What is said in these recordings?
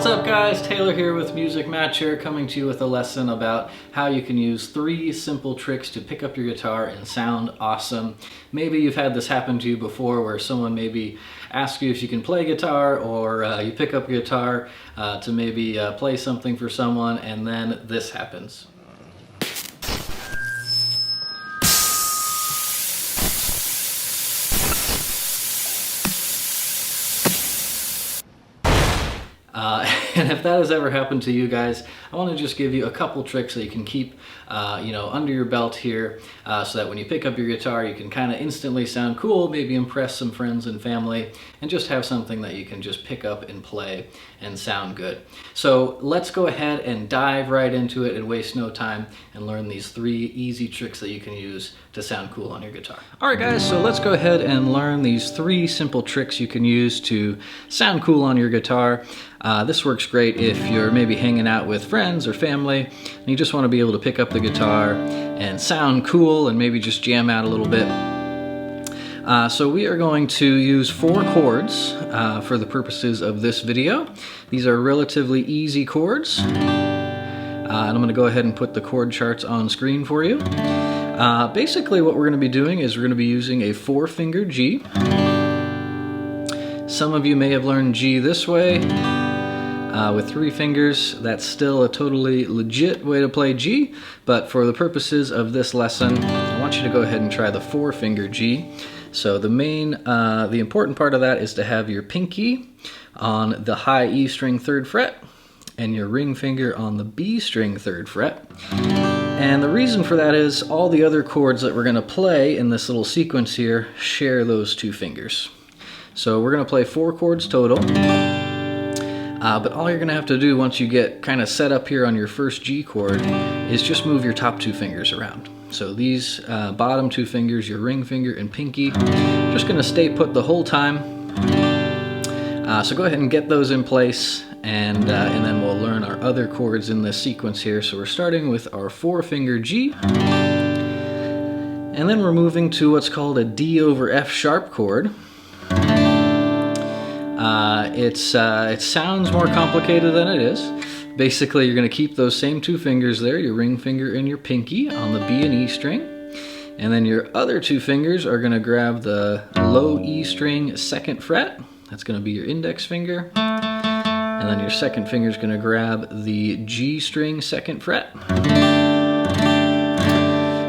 What's up guys, Taylor here with Music Matcher, coming to you with a lesson about how you can use 3 simple tricks to pick up your guitar and sound awesome. Maybe you've had this happen to you before where someone maybe asks you if you can play guitar, or you pick up your guitar to maybe play something for someone, and then this happens. And if that has ever happened to you guys, I want to just give you a couple tricks that you can keep under your belt here, so that when you pick up your guitar you can kind of instantly sound cool, maybe impress some friends and family, and just have something that you can just pick up and play and sound good. So let's go ahead and dive right into it and waste no time and learn these 3 easy tricks that you can use to sound cool on your guitar. Alright guys, so let's go ahead and learn these 3 simple tricks you can use to sound cool on your guitar. This works great if you're maybe hanging out with friends or family and you just want to be able to pick up the guitar and sound cool and maybe just jam out a little bit. So we are going to use 4 chords for the purposes of this video. These are relatively easy chords. And I'm going to go ahead and put the chord charts on screen for you. Basically what we're going to be doing is we're going to be using a 4-finger G. Some of you may have learned G this way. With 3 fingers, that's still a totally legit way to play G, but for the purposes of this lesson, I want you to go ahead and try the 4-finger G. So the important part of that is to have your pinky on the high E string 3rd fret and your ring finger on the B string 3rd fret. And the reason for that is all the other chords that we're going to play in this little sequence here share those 2 fingers. So we're going to play 4 chords total. But all you're going to have to do once you get kind of set up here on your first G chord is just move your top 2 fingers around. So these bottom 2 fingers, your ring finger and pinky, just going to stay put the whole time. So go ahead and get those in place, and then we'll learn our other chords in this sequence here. So we're starting with our 4-finger G, and then we're moving to what's called a D over F sharp chord. It sounds more complicated than it is. Basically, you're going to keep those same 2 fingers there, your ring finger and your pinky, on the B and E string. And then your other 2 fingers are going to grab the low E string 2nd fret. That's going to be your index finger. And then your 2nd finger is going to grab the G string 2nd fret.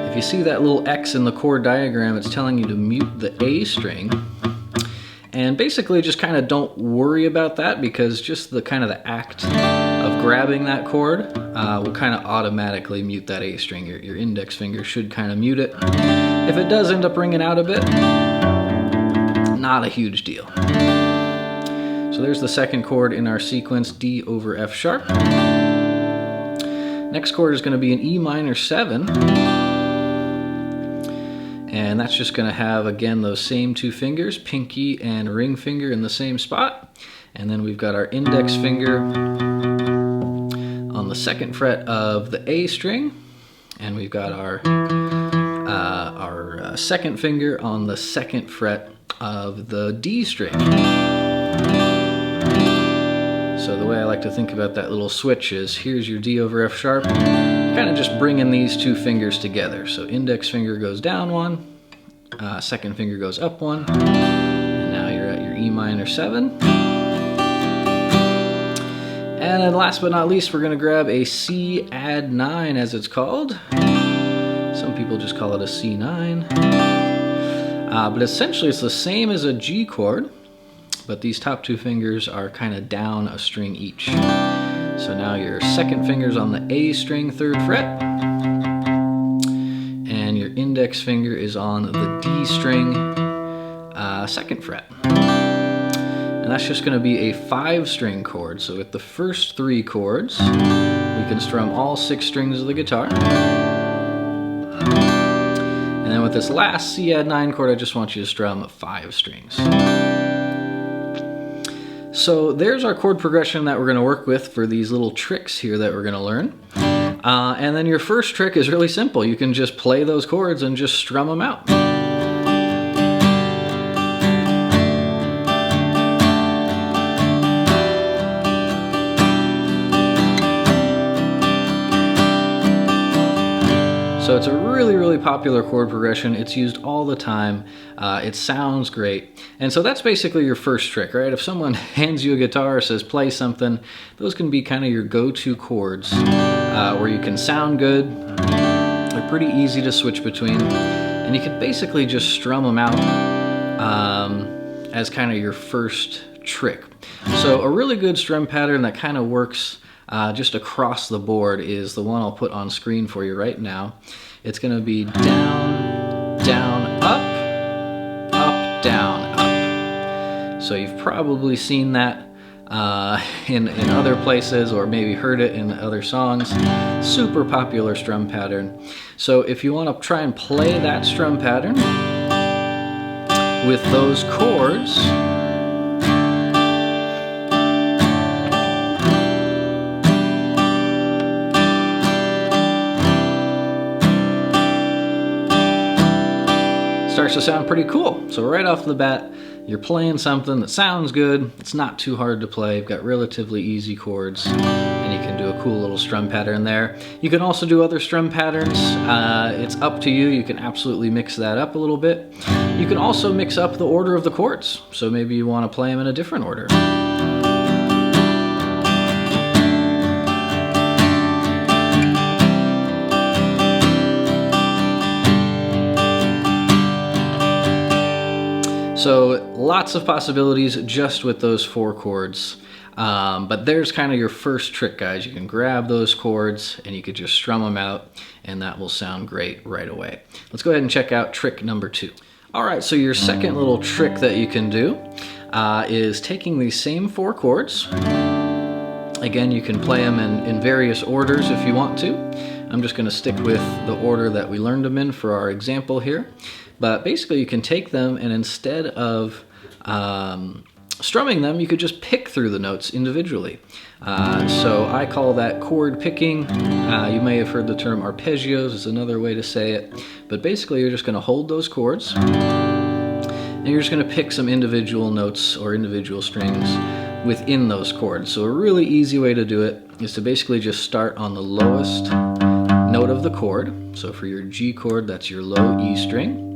If you see that little X in the chord diagram, it's telling you to mute the A string. And basically just kind of don't worry about that, because just the kind of the act of grabbing that chord will kind of automatically mute that A string. Your index finger should kind of mute it. If it does end up ringing out a bit, not a huge deal. So there's the 2nd chord in our sequence, D over F sharp. Next chord is going to be an E minor 7. And that's just going to have, again, those same 2 fingers, pinky and ring finger, in the same spot. And then we've got our index finger on the 2nd fret of the A string. And we've got our 2nd finger on the 2nd fret of the D string. So the way I like to think about that little switch is, here's your D over F sharp. Kind of just bringing these 2 fingers together. So index finger goes down 1, 2nd finger goes up 1, and now you're at your E minor 7. And then last but not least, we're going to grab a C add 9, as it's called. Some people just call it a C9. But essentially it's the same as a G chord, but these top 2 fingers are kind of down a string each. So now your 2nd finger's on the A string 3rd fret, and your index finger is on the D string 2nd fret. And that's just going to be a 5-string chord. So with the first 3 chords, we can strum all 6 strings of the guitar. And then with this last C add 9 chord, I just want you to strum 5 strings. So there's our chord progression that we're going to work with for these little tricks here that we're going to learn. And then your first trick is really simple. You can just play those chords and just strum them out. So it's a really, really popular chord progression. It's used all the time. It sounds great. And so that's basically your first trick, right? If someone hands you a guitar or says play something, those can be kind of your go-to chords where you can sound good. They're pretty easy to switch between. And you can basically just strum them out as kind of your first trick. So a really good strum pattern that kind of works just across the board is the one I'll put on screen for you right now. It's going to be down, down, up, up, down, up. So you've probably seen that in other places, or maybe heard it in other songs. Super popular strum pattern. So if you want to try and play that strum pattern with those chords, starts to sound pretty cool. So right off the bat, you're playing something that sounds good. It's not too hard to play. You've got relatively easy chords, and you can do a cool little strum pattern there. You can also do other strum patterns. It's up to you. You can absolutely mix that up a little bit. You can also mix up the order of the chords. So maybe you want to play them in a different order. So lots of possibilities just with those 4 chords. But there's kind of your first trick, guys. You can grab those chords and you could just strum them out, and that will sound great right away. Let's go ahead and check out trick number 2. All right, so your second little trick that you can do is taking these same 4 chords. Again, you can play them in various orders if you want to. I'm just going to stick with the order that we learned them in for our example here. But basically you can take them, and instead of strumming them, you could just pick through the notes individually. So I call that chord picking. You may have heard the term arpeggios is another way to say it. But basically you're just going to hold those chords, and you're just going to pick some individual notes or individual strings within those chords. So a really easy way to do it is to basically just start on the lowest note of the chord. So for your G chord, that's your low E string.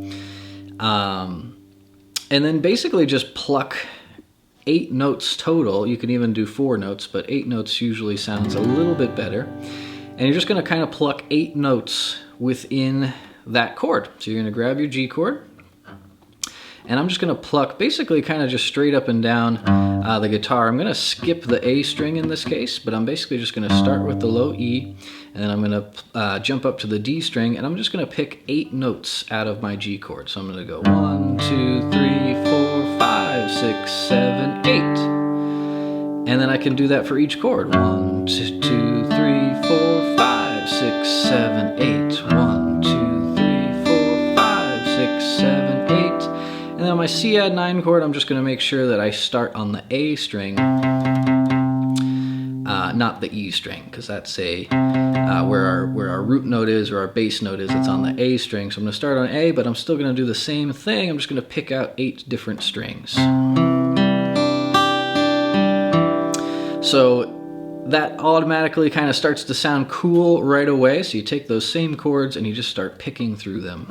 And then basically just pluck 8 notes total. You can even do 4 notes, but 8 notes usually sounds a little bit better. And you're just going to kind of pluck 8 notes within that chord. So you're going to grab your G chord, and I'm just going to pluck basically kind of just straight up and down the guitar. I'm going to skip the A string in this case, but I'm basically just going to start with the low E, and then I'm going to jump up to the D string, and I'm just going to pick 8 notes out of my G chord. So I'm going to go 1, 2, 3, 4, 5, 6, 7, 8. And then I can do that for each chord. 1, 2, 3, 4, 5, 6, 7, 8. 1, 2, 3, 4, 5, 6, 7, 8. And then on my C add 9 chord, I'm just going to make sure that I start on the A string, not the E string, because that's where our root note is, or our bass note is. It's on the A string. So I'm going to start on A, but I'm still going to do the same thing. I'm just going to pick out 8 different strings. So that automatically kind of starts to sound cool right away. So you take those same chords and you just start picking through them.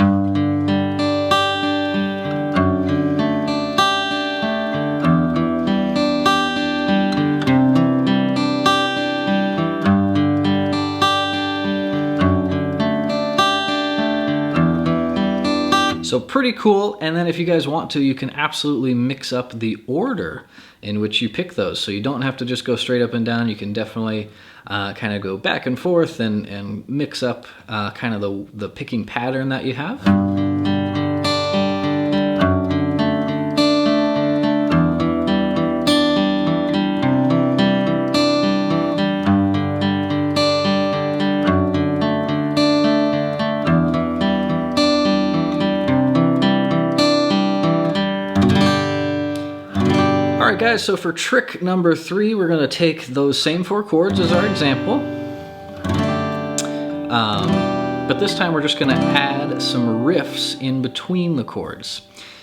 So pretty cool. And then if you guys want to, you can absolutely mix up the order in which you pick those. So you don't have to just go straight up and down. You can definitely kind of go back and forth and mix up kind of the picking pattern that you have. Alright guys, so for trick number 3, we're going to take those same 4 chords as our example. But this time we're just going to add some riffs in between the chords.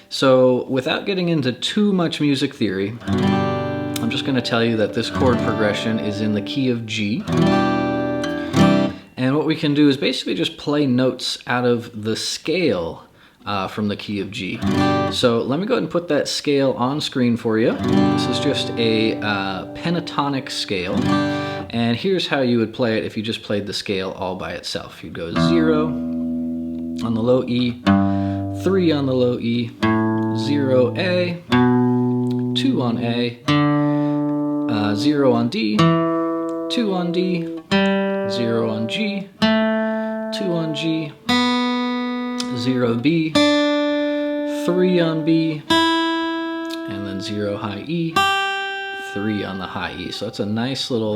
So without getting into too much music theory, I'm just going to tell you that this chord progression is in the key of G. And what we can do is basically just play notes out of the scale from the key of G. So let me go ahead and put that scale on screen for you. This is just a pentatonic scale. And here's how you would play it if you just played the scale all by itself. You'd go 0 on the low E, 3 on the low E, 0 A, 2 on A, 0 on D, 2 on D, 0 on G, 2 on G, 0 B, 3 on B, and then 0 high E, 3 on the high E. So that's a nice little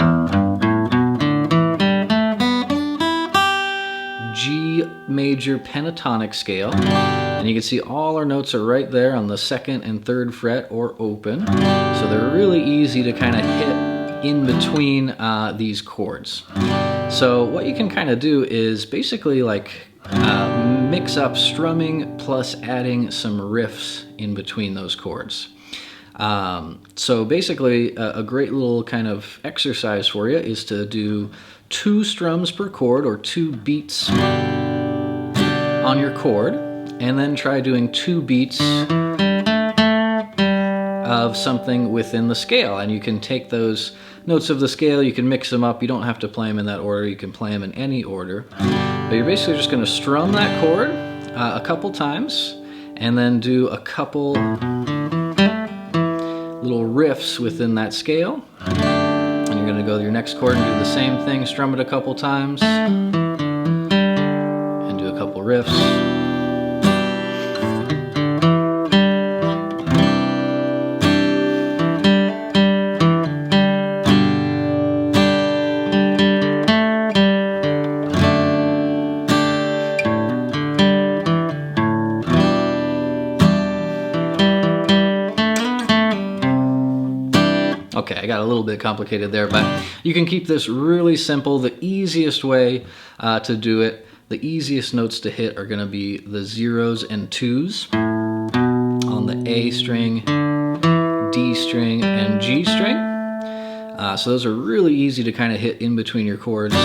G major pentatonic scale. And you can see all our notes are right there on the 2nd and 3rd fret or open. So they're really easy to kind of hit in between these chords. So what you can kind of do is basically like mix up strumming plus adding some riffs in between those chords. So basically a great little kind of exercise for you is to do 2 strums per chord or 2 beats on your chord, and then try doing 2 beats of something within the scale. And you can take those notes of the scale, you can mix them up. You don't have to play them in that order, you can play them in any order. But you're basically just going to strum that chord a couple times, and then do a couple little riffs within that scale. And you're going to go to your next chord and do the same thing, strum it a couple times, and do a couple riffs. Okay, I got a little bit complicated there, but you can keep this really simple. The easiest way to do it, the easiest notes to hit are going to be the 0s and 2s on the A string, D string, and G string. So those are really easy to kind of hit in between your chords.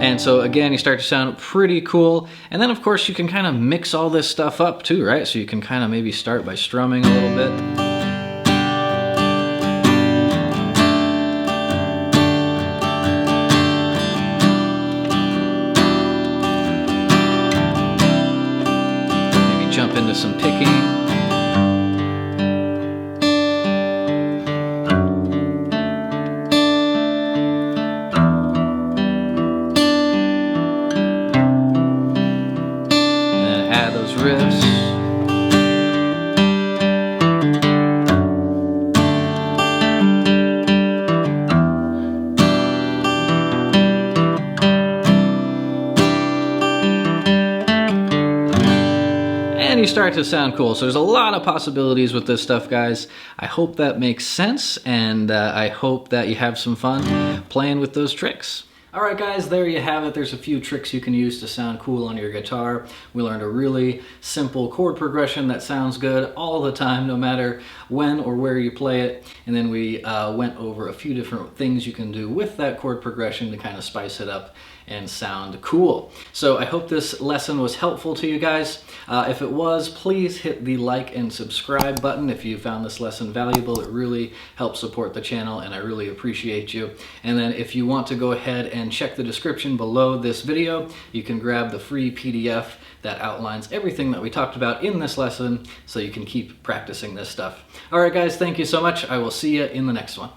And so again, you start to sound pretty cool. And then of course you can kind of mix all this stuff up too, right? So you can kind of maybe start by strumming a little bit. Maybe jump into some picking. Riffs. And you start to sound cool. So there's a lot of possibilities with this stuff, guys. I hope that makes sense, and I hope that you have some fun playing with those tricks. Alright guys, there you have it. There's a few tricks you can use to sound cool on your guitar. We learned a really simple chord progression that sounds good all the time, no matter when or where you play it. And then we went over a few different things you can do with that chord progression to kind of spice it up and sound cool. So I hope this lesson was helpful to you guys. If it was, please hit the like and subscribe button if you found this lesson valuable. It really helps support the channel, and I really appreciate you. And then if you want to go ahead and check the description below this video, you can grab the free PDF that outlines everything that we talked about in this lesson, so you can keep practicing this stuff. All right guys, thank you so much. I will see you in the next one.